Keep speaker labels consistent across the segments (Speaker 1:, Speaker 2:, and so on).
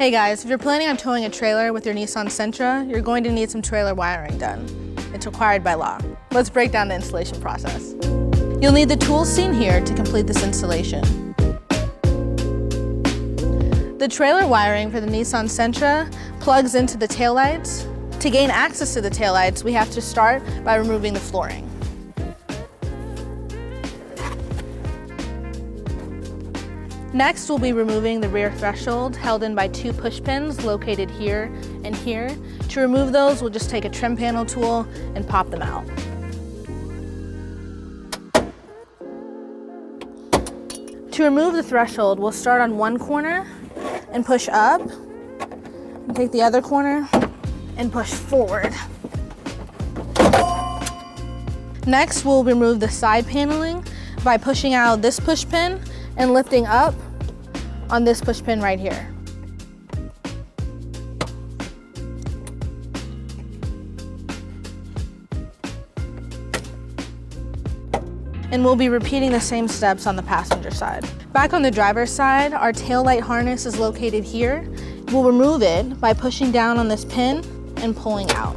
Speaker 1: Hey guys, if you're planning on towing a trailer with your Nissan Sentra, you're going to need some trailer wiring done. It's required by law. Let's break down the installation process. You'll need the tools seen here to complete this installation. The trailer wiring for the Nissan Sentra plugs into the taillights. To gain access to the taillights, we have to start by removing the flooring. Next, we'll be removing the rear threshold held in by two push pins located here and here. To remove those, we'll just take a trim panel tool and pop them out. To remove the threshold, we'll start on one corner and push up, and take the other corner and push forward. Next, we'll remove the side paneling by pushing out this push pin and lifting up on this push pin right here. And we'll be repeating the same steps on the passenger side. Back on the driver's side, our tail light harness is located here. We'll remove it by pushing down on this pin and pulling out.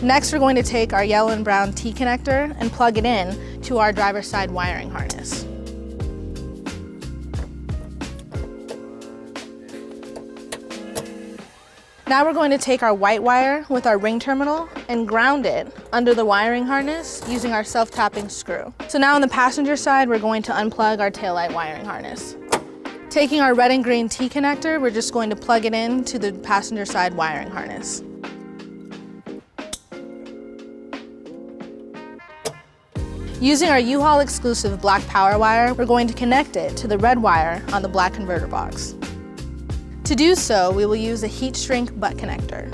Speaker 1: Next, we're going to take our yellow and brown T-connector and plug it in to our driver's side wiring harness. Now we're going to take our white wire with our ring terminal and ground it under the wiring harness using our self-tapping screw. So now on the passenger side, we're going to unplug our taillight wiring harness. Taking our red and green T-connector, we're just going to plug it into the passenger side wiring harness. Using our U-Haul exclusive black power wire, we're going to connect it to the red wire on the black converter box. To do so, we will use a heat shrink butt connector.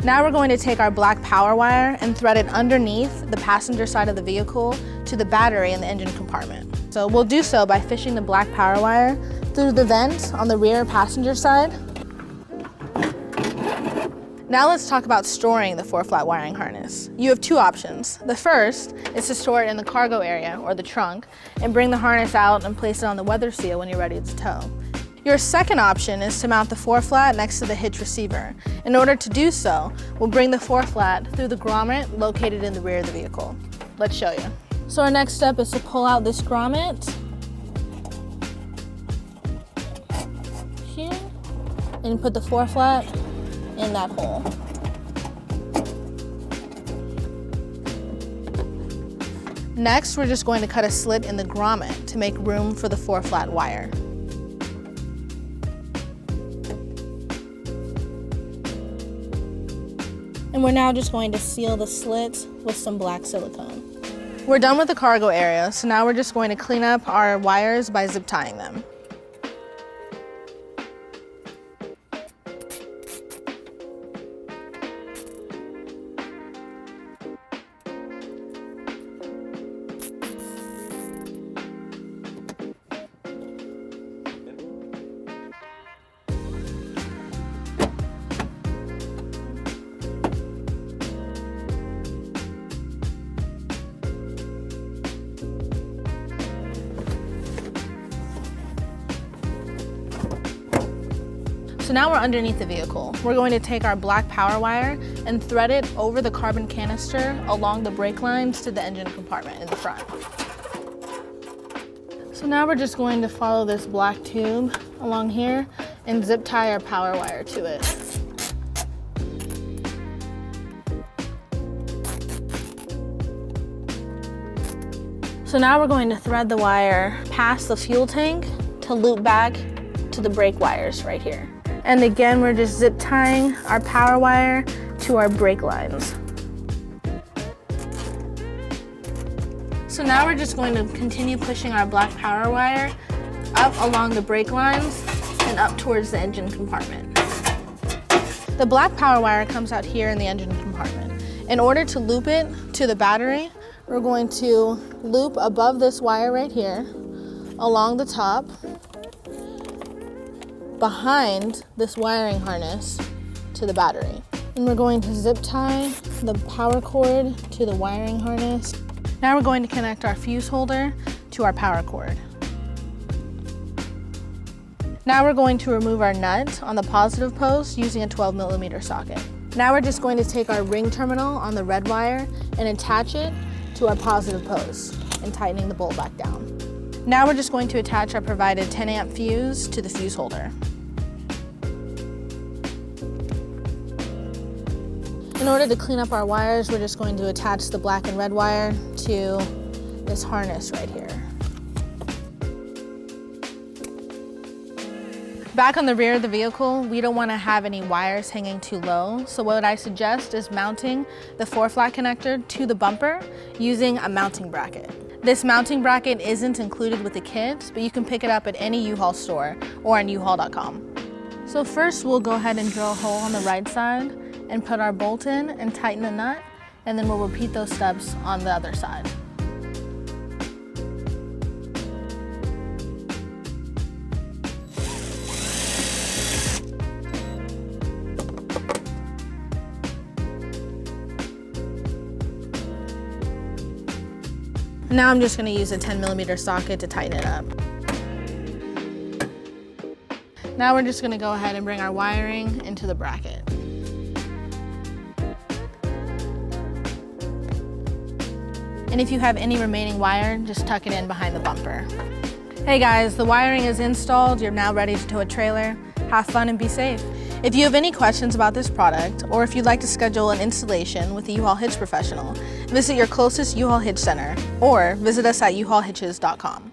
Speaker 1: Now we're going to take our black power wire and thread it underneath the passenger side of the vehicle to the battery in the engine compartment. So we'll do so by fishing the black power wire through the vent on the rear passenger side. Now let's talk about storing the 4-flat wiring harness. You have two options. The first is to store it in the cargo area or the trunk and bring the harness out and place it on the weather seal when you're ready to tow. Your second option is to mount the 4-flat next to the hitch receiver. In order to do so, we'll bring the 4-flat through the grommet located in the rear of the vehicle. Let's show you. So our next step is to pull out this grommet here and put the 4-flat in that hole. Next, we're just going to cut a slit in the grommet to make room for the 4-flat wire. And we're now just going to seal the slit with some black silicone. We're done with the cargo area, so now we're just going to clean up our wires by zip tying them. So now we're underneath the vehicle. We're going to take our black power wire and thread it over the carbon canister along the brake lines to the engine compartment in the front. So now we're just going to follow this black tube along here and zip tie our power wire to it. So now we're going to thread the wire past the fuel tank to loop back to the brake wires right here. And again, we're just zip tying our power wire to our brake lines. So now we're just going to continue pushing our black power wire up along the brake lines and up towards the engine compartment. The black power wire comes out here in the engine compartment. In order to loop it to the battery, we're going to loop above this wire right here, along the top, behind this wiring harness to the battery. And we're going to zip tie the power cord to the wiring harness. Now we're going to connect our fuse holder to our power cord. Now we're going to remove our nut on the positive post using a 12mm socket. Now we're just going to take our ring terminal on the red wire and attach it to our positive post and tightening the bolt back down. Now we're just going to attach our provided 10 amp fuse to the fuse holder. In order to clean up our wires, we're just going to attach the black and red wire to this harness right here. Back on the rear of the vehicle, we don't want to have any wires hanging too low, so what I suggest is mounting the 4-flat connector to the bumper using a mounting bracket. This mounting bracket isn't included with the kit, but you can pick it up at any U-Haul store or on uhaul.com. So first we'll go ahead and drill a hole on the right side and put our bolt in and tighten the nut, and then we'll repeat those steps on the other side. Now I'm just going to use a 10mm socket to tighten it up. Now we're just going to go ahead and bring our wiring into the bracket. And if you have any remaining wire, just tuck it in behind the bumper. Hey guys, the wiring is installed. You're now ready to tow a trailer. Have fun and be safe. If you have any questions about this product, or if you'd like to schedule an installation with a U-Haul Hitch professional, visit your closest U-Haul Hitch center, or visit us at uhaulhitches.com.